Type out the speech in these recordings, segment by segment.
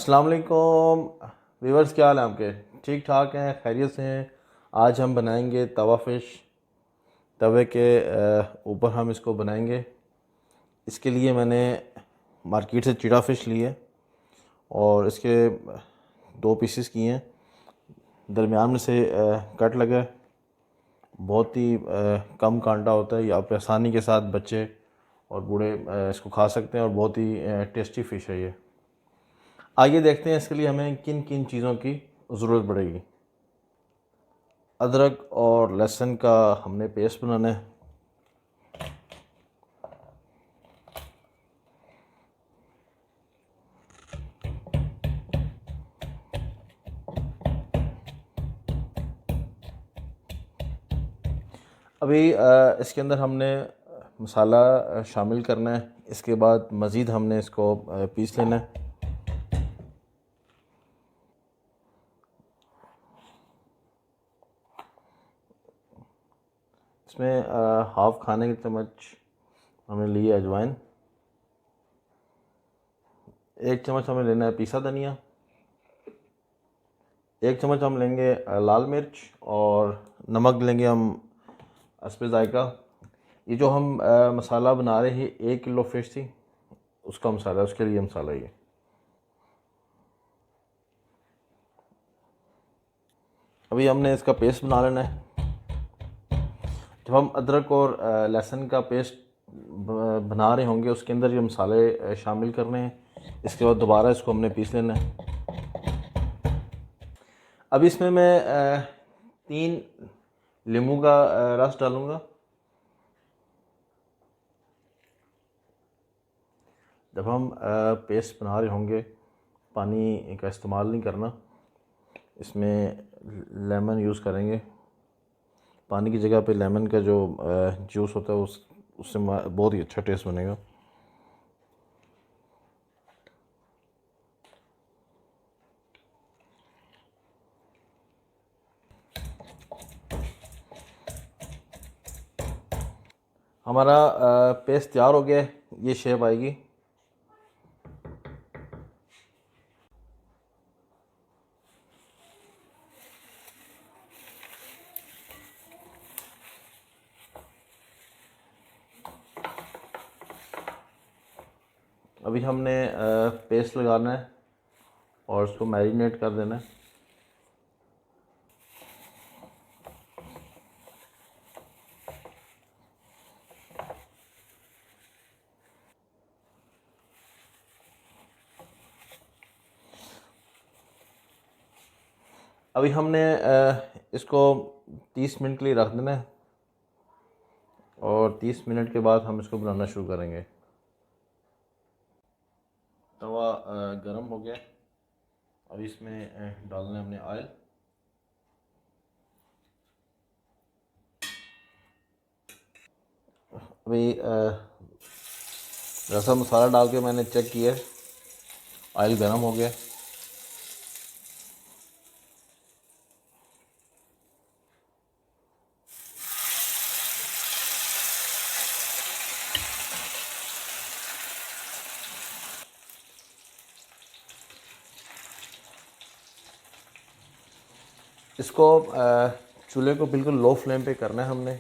अस्सलाम वालेकुम व्यूवर्स, क्या हाल है आपके? ठीक ठाक हैं, खैरियत से हैं। आज हम बनाएंगे तवा फ़िश। तवे के ऊपर हम इसको बनाएंगे। इसके लिए मैंने मार्केट से चिड़ा फ़िश ली है और इसके दो पीसेस किए हैं। दरमियान में से कट लगा है। बहुत ही कम कांटा होता है। ये आप आसानी के साथ बच्चे और बूढ़े इसको खा सकते हैं और बहुत ही टेस्टी फ़िश है ये। आइए देखते हैं इसके लिए हमें किन किन चीज़ों की ज़रूरत पड़ेगी। अदरक और लहसुन का हमने पेस्ट बनाना है। अभी इसके अंदर हमने मसाला शामिल करना है। इसके बाद मज़ीद हमने इसको पीस लेना है। इसमें हाफ़ खाने की चम्मच हमने ली है अजवाइन। 1 चम्मच हमें लेना है पीसा धनिया। 1 चम्मच हम लेंगे लाल मिर्च और नमक लेंगे हम हस्बे ज़ायक़ा। ये जो हम मसाला बना रहे हैं 1 किलो फ़िश थी, उसका मसाला है, उसके लिए मसाला ये। अभी हमने इसका पेस्ट बना लेना है। जब हम अदरक और लहसुन का पेस्ट बना रहे होंगे उसके अंदर ये मसाले शामिल करने हैं। इसके बाद दोबारा इसको हमने पीस लेना है। अब इसमें मैं 3 नींबू का रस डालूँगा। जब हम पेस्ट बना रहे होंगे पानी का इस्तेमाल नहीं करना, इसमें लेमन यूज़ करेंगे। पानी की जगह पे लेमन का जो जूस होता है उससे बहुत ही अच्छा टेस्ट बनेगा। हमारा पेस्ट तैयार हो गया है। ये शेप आएगी। अभी हमने पेस्ट लगाना है और उसको मैरिनेट कर देना है। अभी हमने इसको 30 मिनट के लिए रख देना है और 30 मिनट के बाद हम इसको बनाना शुरू करेंगे। तवा गरम हो गया। अब इसमें डालना है हमने ऑयल। अभी रसा मसाला डाल के मैंने चेक किया, ऑयल गरम हो गया। इसको चूल्हे को बिल्कुल लो फ्लेम पे करना है हमने।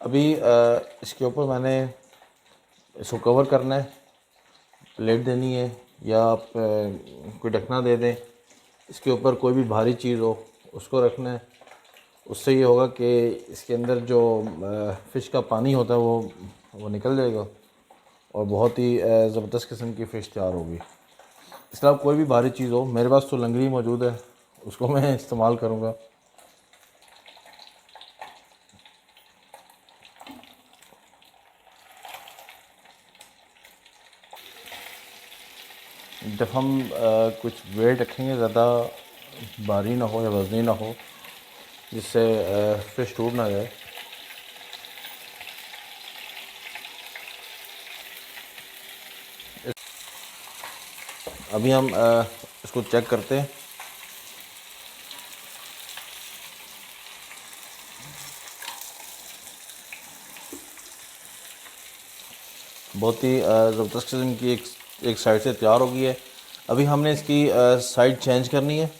अभी इसके ऊपर मैंने इसको कवर करना है, प्लेट देनी है या आप कोई ढकना दे दें। इसके ऊपर कोई भी भारी चीज़ हो उसको रखना है। उससे ये होगा कि इसके अंदर जो फ़िश का पानी होता है वो निकल जाएगा और बहुत ही ज़बरदस्त किस्म की फ़िश तैयार होगी। इसके अलावा कोई भी भारी चीज़ हो, मेरे पास तो लंगड़ी मौजूद है, उसको मैं इस्तेमाल करूँगा। जब हम कुछ वेट रखेंगे ज़्यादा भारी ना हो या वज़नी ना हो, जिससे फ़िश टूट ना जाए। अभी हम इसको चेक करते हैं। बहुत ही ज़बरदस्त किस्म की एक साइड से तैयार हो गई है। अभी हमने इसकी साइड चेंज करनी है।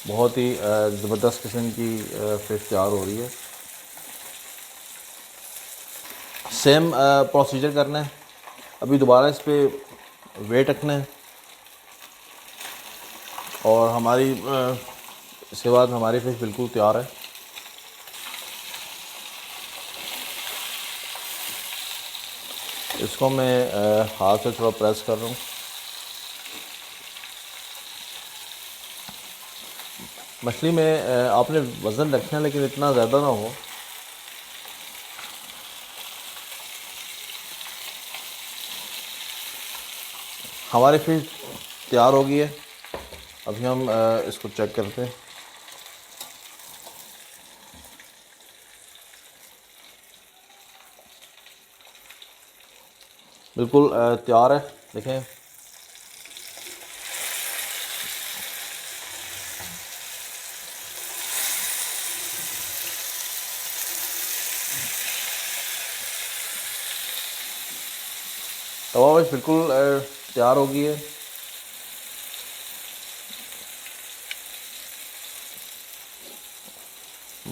बहुत ही ज़बरदस्त किस्म की फ़िश तैयार हो रही है। सेम प्रोसीजर करना है। अभी दोबारा इस पर वेट रखना है और हमारी इसके बाद हमारी फ़िश बिल्कुल तैयार है। इसको मैं हाथ से थोड़ा प्रेस कर रहा हूँ। मछली में आपने वज़न रखना है लेकिन इतना ज़्यादा ना हो। हमारी फ़िश तैयार हो गई है। अभी हम इसको चेक करते हैं। बिल्कुल तैयार है, देखें। तवा फ़िश बिल्कुल तैयार हो गई है।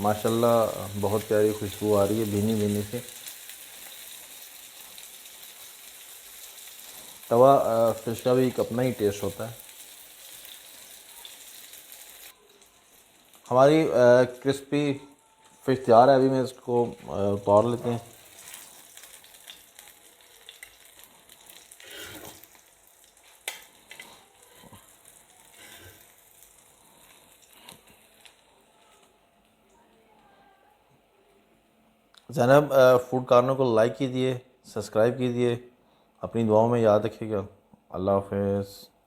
माशाल्लाह बहुत प्यारी खुशबू आ रही है भीनी भीनी से। तवा फ़िश का भी एक अपना ही टेस्ट होता है। हमारी क्रिस्पी फ़िश तैयार है। अभी मैं इसको उतार लेते हैं। ज़ैनब फूड कॉर्नर को लाइक कीजिए, सब्सक्राइब कीजिए, अपनी दुआओं में याद रखिएगा। अल्लाह हाफ़िज़।